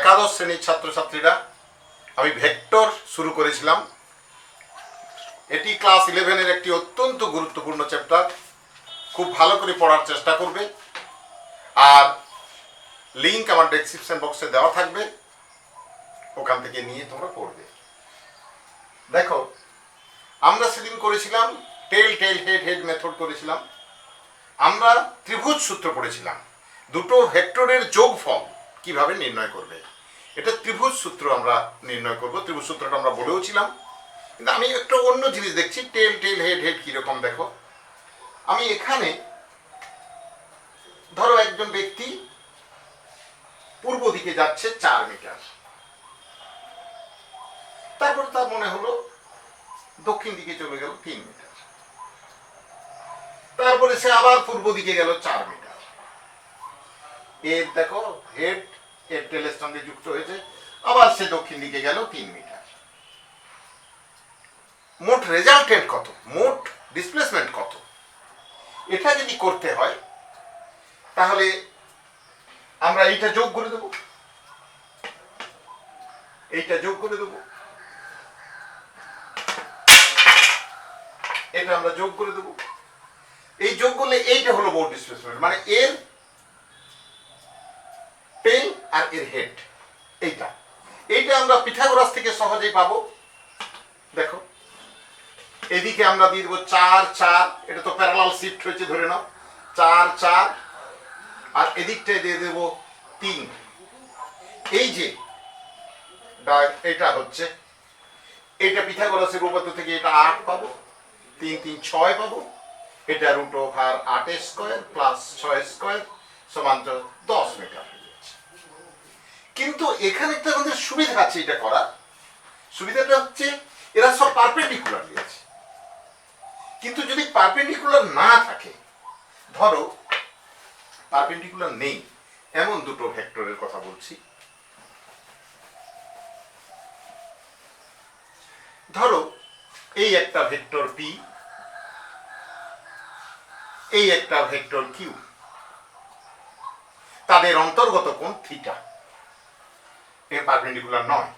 একাদশ শ্রেণীর ছাত্রছাত্রীরা, আমি ভেক্টর শুরু করেছিলাম। এটি ক্লাস 11-এর একটি অত্যন্ত গুরুত্বপূর্ণ চ্যাপ্টার। খুব ভালো করে পড়ার চেষ্টা করবে, আর লিঙ্ক আমার ডেসক্রিপশন বক্সে দেওয়া থাকবে, ওখান থেকে নিয়ে তোমরা পড়বে। দেখো, আমরা সেদিন করেছিলাম টেল টেল হেড হেড মেথড করেছিলাম। আমরা ত্রিভুজ সূত্র পড়েছিলাম, দুটো ভেক্টরের যোগফল কিভাবে নির্ণয় করবে, এটা ত্রিভুজ সূত্র আমরা নির্ণয় করব। ত্রিভুজ সূত্রটা আমরা বলেওছিলাম, কিন্তু আমি একটা অন্য জিনিস দেখছি। টেল টেল হেড হেড কিরকম দেখো, আমি এখানে ধরো একজন ব্যক্তি পূর্ব দিকে যাচ্ছে 4 মিটার, তারপর তার মনে হলো দক্ষিণ দিকে চলে গেল 3 মিটার, তারপরে সে আবার পূর্ব দিকে গেল 4 মিটার। এর দেখো হেড এর টেলের সঙ্গে যুক্ত হয়েছে, আবার সে দক্ষিণ দিকে গেল 3 মিটার। মোট রেজাল্টেন্ট কত, মোট ডিসপ্লেসমেন্ট কত, এটা যদি করতে হয় তাহলে আমরা এইটা যোগ করে দেব, এইটা যোগ করে দেব, এটা আমরা যোগ করে দেব। এই যোগ করলে এইটা হলো মোট ডিসপ্লেসমেন্ট, মানে এর টেল আর এর হেড। এইটা এইটা আমরা পিথাগোরাস থেকে সহজেই পাবো। দেখো, এদিকে আমরা দিয়ে দেবো 4 4, এটা তো প্যারালাল শিফট হয়েছে ধরে নাও, 4 4, আর এদিকটায় দিয়ে দেব 3। এই যে এটা হচ্ছে, এটা পিথাগোরাসের উপপাদ্য থেকে এটা 8 পাবো, 3 3 6 পাবো। এটা √8 স্কয়ার প্লাস 6 স্কয়ার সমান 10 মিটার। কিন্তু এখানে একটা আমাদের সুবিধা আছে এটা করার। সুবিধাটা হচ্ছে এরা সব পারপেন্ডিকুলার দিয়েছে, কিন্তু যদি পারপেন্ডিকুলার না থাকে, ধরো পারপেন্ডিকুলার নেই এমন দুটো ভেক্টরের কথা বলছি। ধরো এই একটা ভেক্টর পি, এই একটা ভেক্টর কিউ, তাদের অন্তর্গত কোণ থিটা, এর পারপেন্ডিকুলার নয়।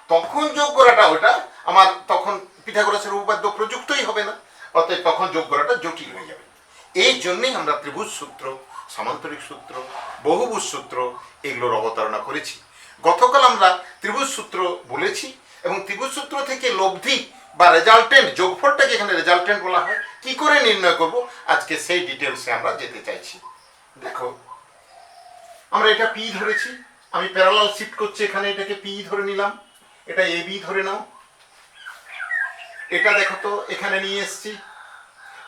তখন যোগ করাটা ওটা আমার তখন পিথাগোরাসের উপপাদ্য প্রযুক্তই হবে না, অতএব তখন যোগ করাটা জটিল হয়ে যাবে। এই জন্যই আমরা ত্রিভুজ সূত্র, সামান্তরিক সূত্র, বহুভুজ সূত্র এগুলোর অবতারণা করেছি। গতকাল আমরা ত্রিভুজ সূত্র বলেছি, এবং ত্রিভুজ সূত্র থেকে লব্ধি বা রেজাল্টেন্ট, যোগফলটাকে এখানে রেজাল্টেন্ট বলা হয়, কি করে নির্ণয় করব আজকে সেই ডিটেলসে আমরা যেতে চাইছি। দেখো, আমরা এটা পি ধরেছি, আমি প্যারালাল শিফট করছি, এখানে এটাকে পি ধরে নিলাম, এটা এ বি ধরে নাও। এটা দেখো তো এখানে নিয়ে এসছি,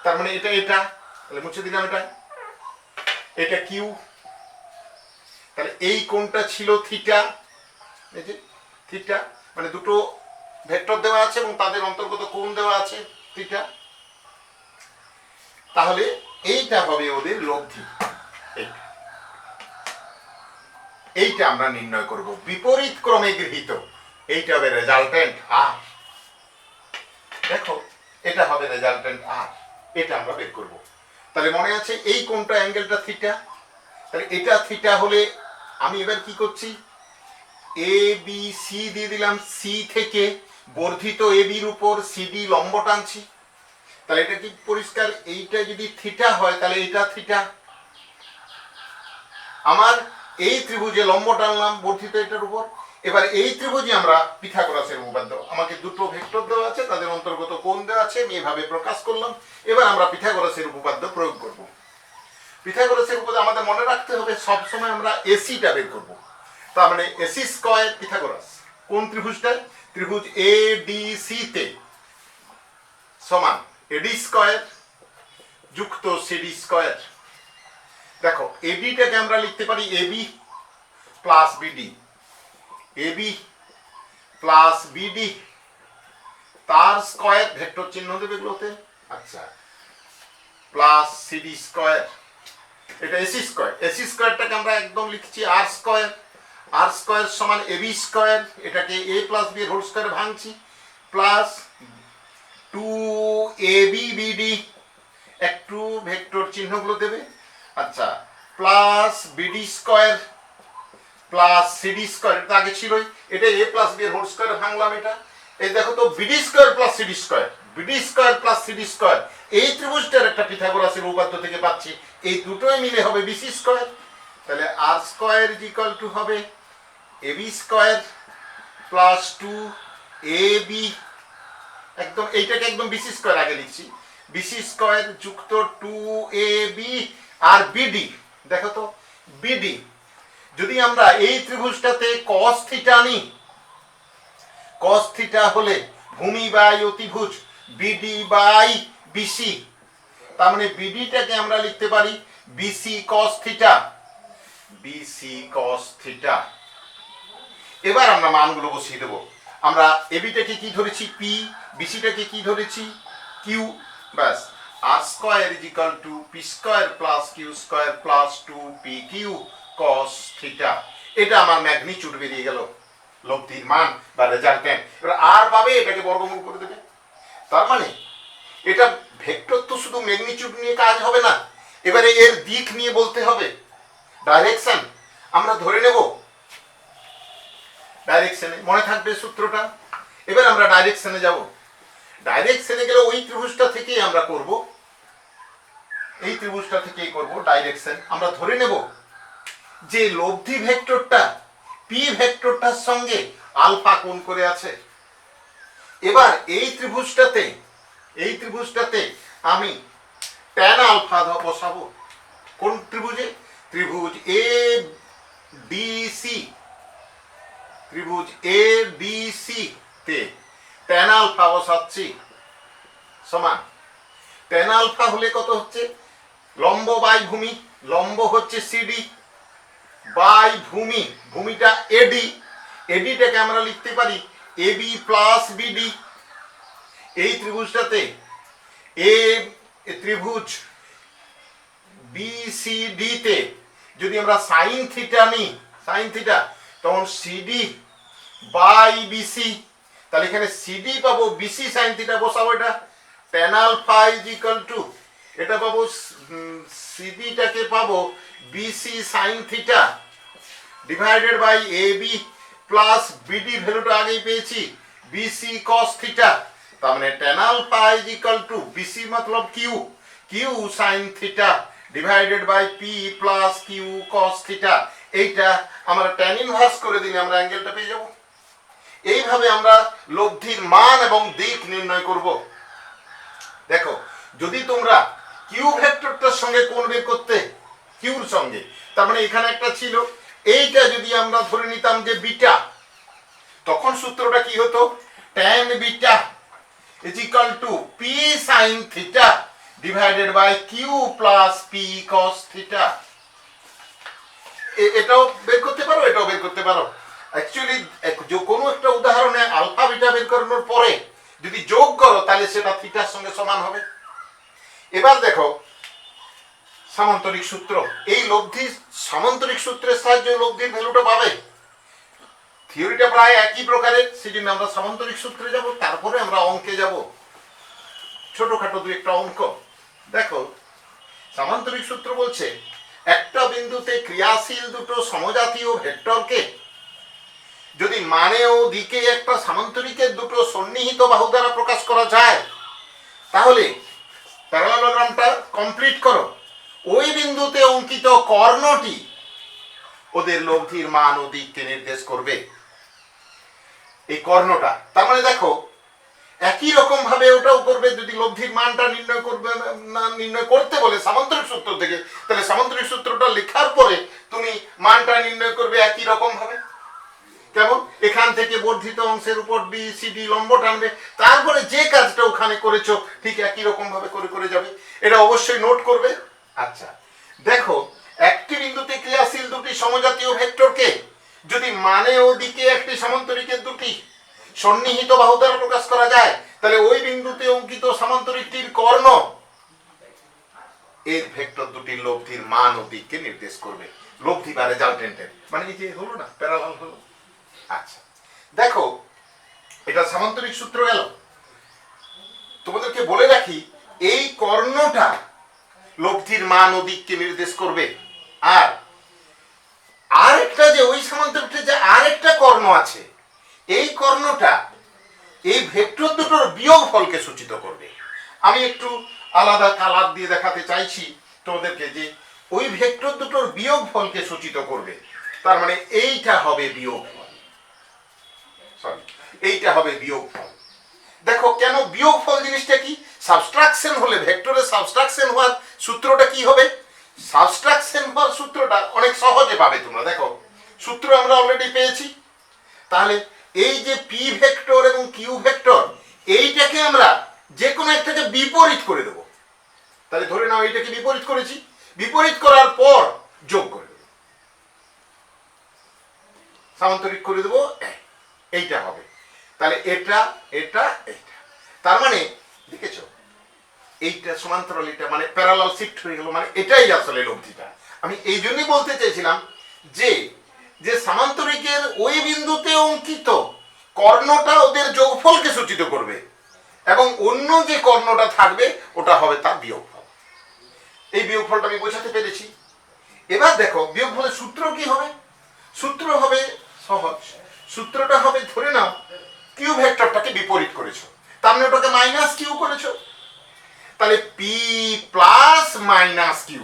তার মানে এটা এটা, তাহলে মুছে দিলাম এটা, এটা কিউ, তাহলে এই কোণটা ছিল থিটা। এই যে থিটা, মানে দুটো ভেক্টর দেওয়া আছে এবং তাদের অন্তর্গত কোণ দেওয়া আছে থিটা। তাহলে এইটা হবে ওদের লব্ধি, এইটা আমরা নির্ণয় করব বিপরীত ক্রমে গৃহীত। এইটা হবে রেজাল্টেন্ট আর। দেখো, এটা হবে রেজাল্টেন্ট আর, এটা আমরা বের করব। তাহলে মনে আছে এই কোণটা, অ্যাঙ্গেলটা থিটা, তাহলে এটা থিটা হলে আমি এবার কি করছি, এ বি সি দিয়ে দিলাম, সি থেকে বর্ধিত এ বির উপর সিডি লম্ব টানছি। তাহলে এটা কি পরিষ্কার, এইটা যদি থিটা হয় তাহলে এটা থিটা। আমার এই ত্রিভুজে লম্ব টানলাম বর্ধিত এটার উপর। এবার এই ত্রিভুজে আমরা পিথাগোরাসের উপপাদ্য, আমাকে দুটো ভেক্টর দেওয়া আছে, তাদের অন্তর্গত কোণ দেওয়া আছে, আমি এভাবে প্রকাশ করলাম। এবার আমরা পিথাগোরাসের উপপাদ্য প্রয়োগ করব। পিথাগোরাসের উপপাদ্য আমাদের মনে রাখতে হবে, সবসময় আমরা এসিটা বের করব। তার মানে এসি স্কয়ার পিথাগোরাস কোন ত্রিভুজটা, ত্রিভুজ এ ডি সি তে সমান এডি স্কয়ার যুক্ত সিডি স্কয়ার। দেখো, এবিটাকে আমরা লিখতে পারি AB plus BD, AB plus BD, তার স্কয়ার, ভেক্টর চিহ্ন দেবে এগুলোতে, আচ্ছা, প্লাস সিডি স্কয়ার। এটা এসি স্কয়ার, এসি স্কয়ারটাকে আমরা একদম লিখছি আর স্কয়ার, আর স্কয়ার সমান এবি স্কয়ার, এটাকে এ প্লাস বি এর হোল স্কয়ারে ভাঙছি, প্লাস 2abBD, একটু ভেক্টর চিহ্নগুলো দেবে, আচ্ছা, plus BD square, plus CD square, এটা আগে ছিলই, এটা এ প্লাস বি এর হোল স্কোয়ার ভাঙলাম এটা। এই দেখো তো BD square plus CD square, BD square plus CD square, এই ত্রিভুজটার একটা পিথাগোরাসের উপপাদ্য থেকে পাচ্ছি, এই দুটোই মিলে হবে বিসি স্কোয়ার। তাহলে আর স্কোয়ার ইজ ইকুয়াল টু হবে AB square plus 2 A B, একদম এইটাকে একদম বিসি স্কোয়ার আগে লিখছি, বিসি স্কোয়ার যুক্ত 2 এ বি আর বিডি। দেখো তো বিডি, যদি আমরা এই ত্রিভুজটাতে cos থিটা নিই, cos থিটা হলে ভূমি বাই অতিভুজ বিডি বাই বিসি, তার মানে বিডিটাকে আমরা লিখতে পারি BC cos theta, BC cos theta. এবার আমরা মানগুলো বসিয়ে দেবো। আমরা এবিটাকে কি ধরেছি পি, বিসিটাকে কি ধরেছি কিউ, ব্যাস R square is equal to P square plus Q square plus 2 P Q cos theta. এটা আমার ম্যাগনিটিউড বেরিয়ে গেল, লব্ধির মান বা রেজাল্টেন্ট। এবার আর পাবে এটাকে বর্গমূল করে দেবে। তার মানে এটা ভেক্টর তো শুধু ম্যাগনিটিউড নিয়ে কাজ হবে না, এবারে এর দিক নিয়ে বলতে হবে, ডাইরেকশন আমরা ধরে নেব, ডাইরেকশনে মনে থাকবে সূত্রটা। এবার আমরা ডাইরেকশনে যাব, ডাইরেকশনে গেলে ওই ত্রিভুজটা থেকেই আমরা করব, এই ত্রিভুজটা থেকেই করব ডাইরেকশন। আমরা ধরে নেব যে লব্ধি ভেক্টরটা পি ভেক্টরটার সঙ্গে আলফা কোণ করে আছে। এবার এই ত্রিভুজটাতে আমি ট্যান আলফা বসাবো। কোন ত্রিভুজে? ত্রিভুজ এ ডি সি, ত্রিভুজ এ ডি সি তে ট্যান আলফা বসাচ্ছি সমান, ট্যান আলফা হলে কত হচ্ছে, লম্ব বাই ভূমি, লম্ব হচ্ছে সিডি বাই ভূমি, ভূমিটা এডি, এডিটাকে আমরা লিখতে পারি এবি প্লাস বিডি। এই ত্রিভুজটাতে ত্রিভুজ বিসিডি তে যদি আমরা সাইন থিটা নিই, সাইন থিটা, তখন সিডি বাই বিসি, তাহলে এখানে সিডি পাবো, বিসি সাইন থিটা বসাবো, এটা tan alpha is equal to, এটা পাবো সিডিটাকে পাবো BC sine theta divided by AB plus BD, ভ্যালুটা আগেই পেয়েছি বিসি cos থিটা। তার মানে tan alpha is equal to BC মতলব Q, Q sine theta divided by P plus Q cos theta. এইটা আমরা ট্যান ইনভার্স করে দিলে আমরা অ্যাঙ্গেলটা পেয়ে যাব। এইভাবে আমরা লব্ধির মান এবং দিক নির্ণয় করব। দেখো যদি তোমরা কিউ ভেক্টরটার সঙ্গে কোণ বের করতে, কিউর সঙ্গে, তার মানে এখানে একটা ছিল, এইটা যদি আমরা ধরে নিতাম যে বিটা, তখন সূত্রটা কি হতো, tan beta is equal to P sine theta divided by Q plus P cos theta. এটাও বের করতে পারো, এটাও বের করতে পারো। অ্যাকচুয়ালি কোনো একটা উদাহরণে আলফা বিটা বের করানোর পরে যদি যোগ করো তাহলে সেটা থিটার সঙ্গে সমান হবে। এবার দেখো সামান্তরিক সূত্র, এই লব্ধি সামান্তরিক সূত্রের সাহায্যে লব্ধির ভ্যালুটা পাবে। থিওরিটা প্রায় একই প্রকারের, সেই জন্য আমরা সামান্তরিক সূত্রে যাব, তারপরে আমরা অঙ্কে যাব, ছোটখাটো দু একটা অঙ্ক। দেখো সামান্তরিক সূত্র বলছে একটা বিন্দুতে ক্রিয়াশীল দুটো সমজাতীয় ভেক্টরকে যদি মানে ও দিকে একটা সামান্তরিকের দুটো সন্নিহিত বাহু দ্বারা প্রকাশ করা যায়, তাহলে প্যারালালোগ্রামটা কমপ্লিট করো, ওই বিন্দুতে অঙ্কিত কর্ণটি ওদের লব্ধির মান ও দিককে নির্দেশ করবে। এই কর্ণটা, তার মানে দেখো একই রকম ভাবে ওটাও করবে। যদি লব্ধির মানটা নির্ণয় করবে না, নির্ণয় করতে বলে সামান্তরিক সূত্র থেকে, তাহলে সামান্তরিক সূত্রটা লেখার পরে তুমি মানটা নির্ণয় করবে একই রকম ভাবে। কেমন, এখান থেকে বর্ধিত অংশের উপর বি সিডি লম্ব টানবে, তারপরে যে কাজটা ওখানে করেছো ঠিক একই রকম ভাবে করে করে যাবে। এটা অবশ্যই নোট করবে। আচ্ছা দেখো, একটি বিন্দুতে ক্রিয়াশীল দুটি সমজাতীয় ভেক্টরকে যদি মানে ও দিকে একটি সামান্তরিকের দুটি সন্নিহিত বাহু দ্বারা প্রকাশ করা যায়, তাহলে ওই বিন্দুতে অঙ্কিত সামান্তরিকটির কর্ণ এর ভেক্টর দুটির লব্ধির মান ও দিককে নির্দেশ করবে। লব্ধি বা রেজাল্টেন্টের মানে এই যে হলো না, প্যারালাল হলো। আচ্ছা দেখো, এটা সামান্তরিক সূত্র গেল। তোমাদেরকে বলে রাখি, এই কর্ণটা লব্ধির মান ও দিককে নির্দেশ করবে। আর আরেকটা যে ওই সামান্তরিকটির যে আরেকটা কর্ণ আছে, এই কর্ণটা এই ভেক্টর দুটোর বিয়োগফলকে সূচিত করবে। আমি একটু আলাদা কালার দিয়ে দেখাতে চাইছি তোমাদেরকে যে ওই ভেক্টর দুটোর বিয়োগফলকে সূচিত করবে। তার মানে এইটা হবে বিয়োগফল, সরি এইটা হবে বিয়োগফল। দেখো কেন বিয়োগফল জিনিসটা কি? সাবস্ট্রাকশন হলে, ভেক্টরের সাবস্ট্রাকশন হওয়ার সূত্রটা কি হবে? সাবস্ট্রাকশন হওয়ার সূত্রটা অনেক সহজে পাবে তোমরা। দেখো সূত্র আমরা অলরেডি পেয়েছি। তাহলে এই যে পি ভেক্টর এবং কিউ ভেক্টর, এইটাকে আমরা যে কোনো একটাকে বিপরীত করে দেব। তাহলে ধরে নাও এইটাকে বিপরীত করেছি, বিপরীত করার পর যোগ করে দেব, সামান্তরিক করে দেব, এইটা হবে। তাহলে এটা এটা এইটা, তার মানে দেখেছো এইটা সমান্তরাল, এটা মানে প্যারালাল শিফট হয়ে গেল, মানে এটাই আসলে লব্ধিটা। আমি এই জন্যই বলতে চাইছিলাম যে যে সামান্তরিকের ওই বিন্দুতে অঙ্কিত কর্ণটা ওদের যোগফলকে সূচিত করবে এবং অন্য যে কর্ণটা থাকবে ওটা হবে তার বিয়োগফল। এই বিয়োগফলটা আমি বোঝাতে পেরেছি। এবার দেখো বিয়োগফলের সূত্র কি হবে? সূত্র হবে সহজ, সূত্রটা হবে ধরে নাও কিউ ভেক্টরটাকে বিপরীত করেছো, তার মানে ওটাকে মাইনাস কিউ করেছো, তাহলে পি প্লাস মাইনাস কিউ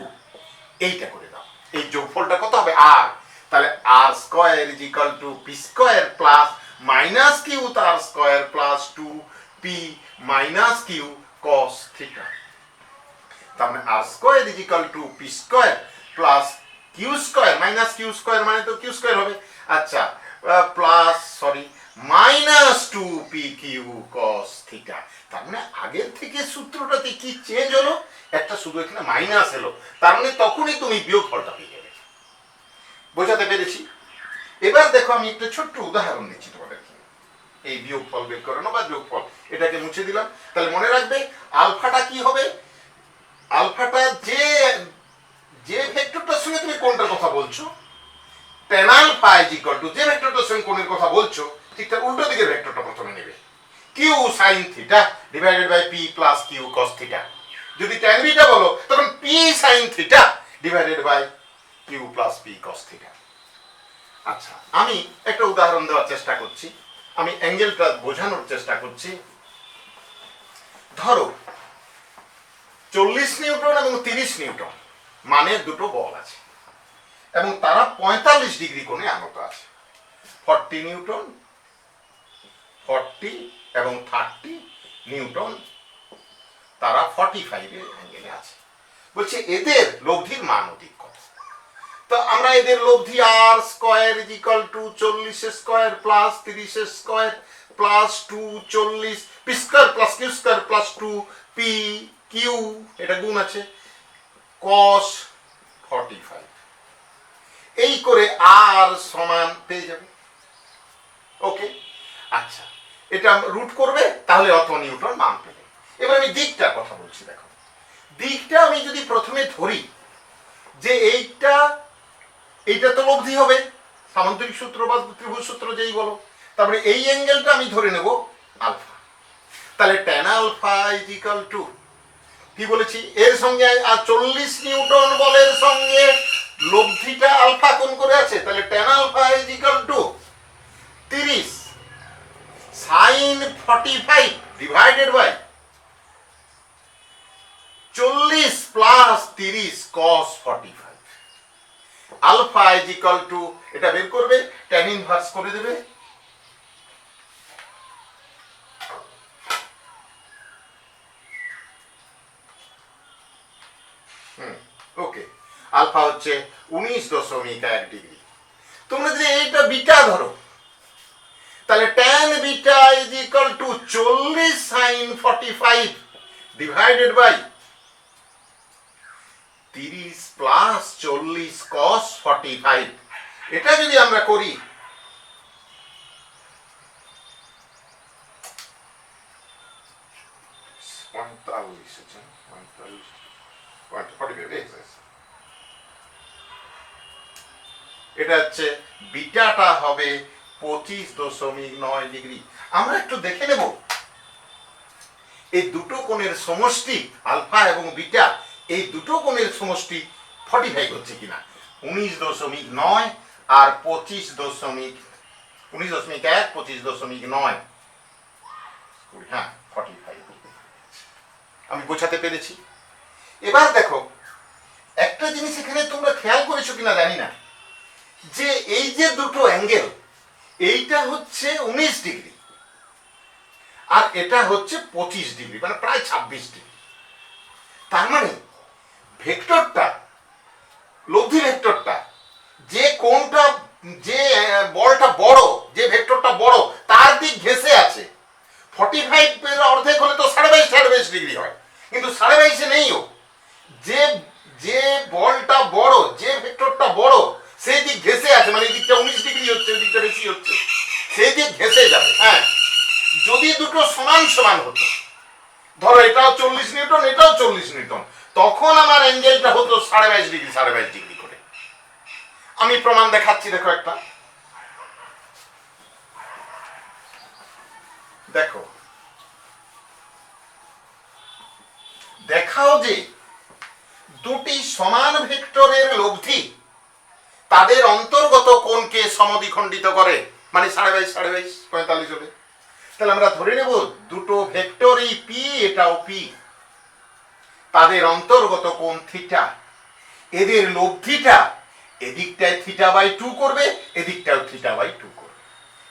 এইটা করে দাও। এই যোগফলটা কত হবে? আর। তাহলে R square is equal to P square plus minus Q তার square plus 2p minus Q cos theta. তার মানে R square is equal to P square plus Q square minus Q square মানে তো Q square হবে, আচ্ছা, plus sorry minus 2p Q cos theta. তার মানে আগের থেকে সূত্রটাতে কি চেঞ্জ হলো? একটা শুধু এখানে মাইনাস এলো, তার মানে তখনই তুমি বিয়োগফলটা পেয়ে যাবে। বোঝাতে পেরেছি? এবার দেখো আমি একটা ছোট্ট উদাহরণ দিচ্ছি তোমাদের, এই বিয়োগফল বের করানো বা যোগফল, এটাকে মুছে দিলাম। তাহলে মনে রাখবে আলফাটা কি হবে? আলফাটা যে যে ভেক্টরটার সঙ্গে তুমি কোণটার কথা বলছো, tan alpha is equal to যে ভেক্টরটার সঙ্গে কোণের কথা বলছো ঠিক তার উল্টো দিকের ভেক্টরটা প্রথমে নেবে, Q sine theta divided by P plus Q cos theta. যদি tan বিটা বলো তখন P sine theta divided by Q plus P cos theta. আচ্ছা, আমি একটা উদাহরণ দেওয়ার চেষ্টা করছি, আমি অ্যাঙ্গেলটা বোঝানোর চেষ্টা করছি। ধরো 40 নিউটন এবং 30 নিউটন মানে দুটো বল আছে এবং তারা 45 ডিগ্রি কোণে আনত আছে। 40 নিউটন, 40 এবং 30 নিউটন, তারা 45 এর অ্যাঙ্গেলে আছে। বলছে এদের লব্ধির মান অধিক কত? তো আমরা এদের লব্ধি R square is equal to 40 square plus 30 square plus 2 40 P square plus Q square plus 2 P Q, এটা গুণ আছে, কস 45 এই করে আর সমান পেয়ে যাবে। ওকে, আচ্ছা, এটা রুট করবে তাহলে অত নিউটন মান পেলে। এবার আমি দিকটার কথা বলছি। দেখো দিকটা আমি যদি প্রথমে ধরি যে এইটা তো লব্ধি হবে, সামান্তরিক সূত্র বা ত্রিভুজ সূত্র যেই বলো, তারপরে এই অ্যাঙ্গেলটা আমি ধরে নেব আলফা। তাহলে tan alpha is equal to কি বলেছি, এর সঙ্গে আর 40 নিউটন বলের সঙ্গে লব্ধিটা আলফা কোণ করে আছে, তাহলে tan alpha is equal to 30 sin 45 divided by 40 plus 30 cos 45। Alpha is equal to, এটা বের করবে, tan ইনভার্স করে দেবে, ওকে, আলফা হচ্ছে 19.1 ডিগ্রি। তোমরা যদি এইটা বিটা ধরো তাহলে tan beta is equal to 40 sin 45 divided by 30 plus 40 cos 45। এটা যদি আমরা করি এটা হচ্ছে বিটাটা হবে 25.9 ডিগ্রি। আমরা একটু দেখে নেব এই দুটো কোণের সমষ্টি আলফা এবং বিটা, এই দুটো কোণের সমষ্টি 45 হচ্ছে কিনা। 19.9 আর 19.1 25.9, হ্যাঁ 45। আমি বোঝাতে পেরেছি। এবার দেখো একটা জিনিস এখানে তোমরা খেয়াল করেছো কিনা জানি না, যে এই যে দুটো অ্যাঙ্গেল, এইটা হচ্ছে 19 ডিগ্রি আর এটা হচ্ছে 25 ডিগ্রি, মানে প্রায় 26 ডিগ্রি। তার মানে ভেক্টরটা, লব্ধি ভেক্টরটা, যে কোণটা, যে বলটা বড়, যে ভেক্টরটা বড় তার দিক ঘেঁষে আছে। 45 এর অর্ধেক হলে তো 22.5 ডিগ্রি হয়, কিন্তু 22.5-এ নেইও। যে যে বলটা বড়, যে ভেক্টরটা বড় সেই দিক ঘেঁষে আছে, মানে এই দিকটা 19 ডিগ্রি হচ্ছে, ওই দিকটা বেশি হচ্ছে, সেই দিক ঘেঁষে যাবে। হ্যাঁ, যদি দুটো সমান সমান হতো, ধরো এটাও 40 নিউটন, এটাও 40 নিউটন, তখন আমার অ্যাঙ্গেলটা হতো 22.5 ডিগ্রি, 22.5 ডিগ্রি করে। আমি প্রমাণ দেখাচ্ছি, দেখো একটা, দেখো দেখাও যে দুটি সমান ভেক্টরের লব্ধি তাদের অন্তর্গত কোণকে সমদ্বিখণ্ডিত করে, মানে 22.5 45 হবে। তাহলে আমরা ধরে নেব দুটো ভেক্টরই পি, এটাও পি, তাদের অন্তর্গত কোণ থিটা, এদের লব্ধিটা এদিকটায় θ/2 করবে, এদিকটাও θ/2 করবে।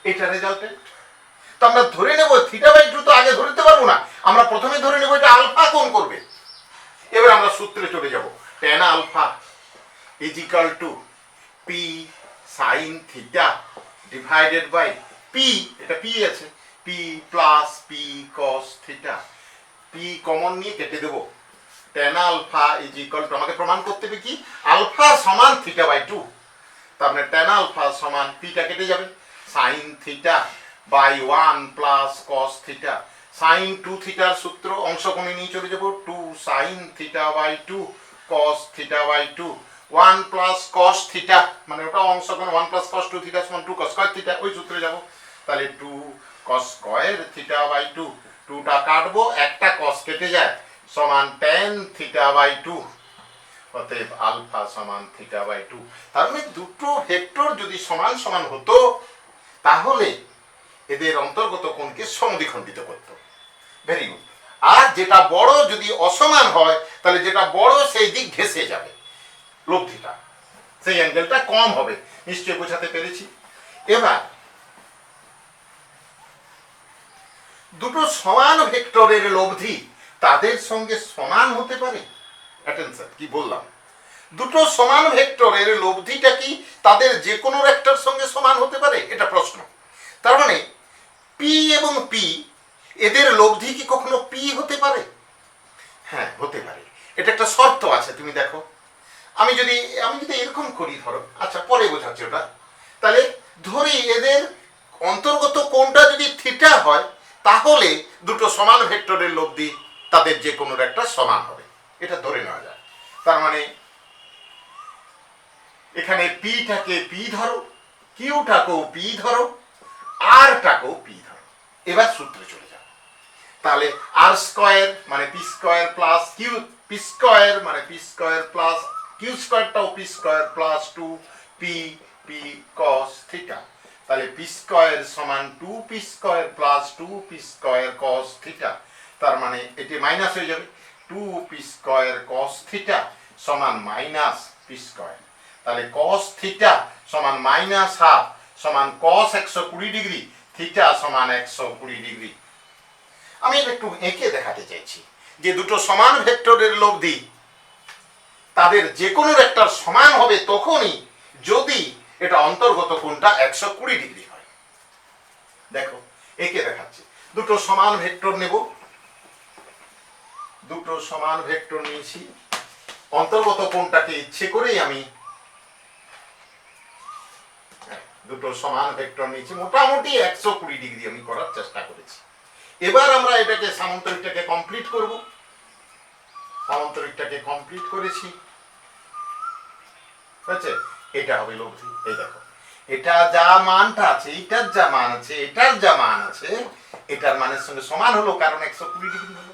এটা রেজাল্টেন্ট। তো আমরা ধরে নেব θ/2 তো আগে ধরতে পারবো না, আমরা প্রথমে ধরে নেব এটা আলফা কোণ করবে। এবার আমরা সূত্রে চলে যাব, tan alpha is equal to P sine theta divided by P, এটা পি আছে, P plus P cos theta. P common নিয়ে কেটে দেব, tan alpha is equal to, আমাকে প্রমাণ করতে হবে কি আলফা সমান θ/2, তার মানে tan আলফা সমান, পিটা কেটে যাবে, sine theta by 1 plus cos theta. Sine 2 থিটার সূত্র অংশ কোণে নিয়ে চলে যাব, 2 sine θ/2 cos θ/2, 1 plus cos theta, মানে ওটা অংশ কোণ, 1 প্লাস কস 2 থিটা সমান 2 কস স্কয়ার থিটা, ওই সূত্রে যাব। তাহলে 2 কস স্কয়ার θ/2, 2টা কাটবো, একটা কস কেটে যায়, সমান tan θ/2, অতএব আলফা সমান θ/2। তার মানে দুটো ভেক্টর যদি সমান সমান হতো তাহলে এদের অন্তর্গত কোণকে সমদ্বিখণ্ডিত করত। Very good. আর যেটা বড় যদি অসমান হয়, তাহলে যেটা বড় সেই দিক ঘেঁষে যাবে, লব্ধিটা, সেই অ্যাঙ্গেলটা কম হবে। নিশ্চয়ই বোঝাতে পেরেছি। এবার দুটো সমান ভেক্টরের লব্ধি তাদের সঙ্গে সমান হতে পারে। অ্যাটেনশন, কি বললাম, দুটো সমান ভেক্টরের লব্ধিটা কি তাদের যে কোনো ভেক্টর সঙ্গে সমান হতে পারে, এটা প্রশ্ন। তার মানে পি এবং পি, এদের লব্ধি কি কখনো পি হতে পারে? হ্যাঁ, হতে পারে। এটা একটা শর্ত আছে, তুমি দেখো, আমি যদি এরকম করি, ধরো, আচ্ছা পরে বোঝাচ্ছি ওটা। তাহলে ধরি এদের অন্তর্গত কোণটা যদি থিটা হয়, তাহলে দুটো সমান ভেক্টরের লব্ধি তাদের যে কোনো একটা সমান হবে, এটা ধরে নেওয়া যায়। তার মানে এখানে পিটাকে পি ধরো, কিউটাকেও পি ধরো, আরটাকেও পি ধরো। এবার সূত্রে চলে যাও। তাহলে আর স্কয়ার মানে P square plus Q, P square মানে পি স্কয়ার প্লাস কিউ স্কয়ারটাও P square plus 2 P P cos theta. তাহলে পি স্কয়ার সমান 2 P square plus 2 P square cos theta. তার মানে এটি মাইনাস হয়ে যাবে, 2 পি স্কয়ার কস থিটা সমান মাইনাস পি স্কয়ার। তাহলে কস থিটা সমান মাইনাস হাফ সমান কস 120 ডিগ্রি, থিটা সমান 120 ডিগ্রি। আমি এটা একটু এঁকে দেখাতে চাইছি যে দুটো সমান ভেক্টরের লব্ধি তাদের যে কোনো ভেক্টর সমান হবে তখনই যদি এটা অন্তর্গত কোণটা 120 ডিগ্রি হয়। দেখো এঁকে দেখাচ্ছি, দুটো সমান ভেক্টর নেব, দুটো সমান ভেক্টর নিয়েছি, অন্তর্গত কোণটাকে ইচ্ছে করেই আমি দুটো সমান ভেক্টর নিয়েছি, মোটামুটি 120 ডিগ্রি আমি করার চেষ্টা করেছি। এবার আমরা এটাকে সামান্তরিকটাকে কমপ্লিট করব। সামান্তরিকটাকে কমপ্লিট করেছি, আচ্ছা এটা হবে লব্ধি। এই দেখো, এটা যা মানটা আছে, এটার যা মান আছে, এটার যা মান আছে, এটার মানের সঙ্গে সমান হলো, কারণ 120 ডিগ্রি হলো।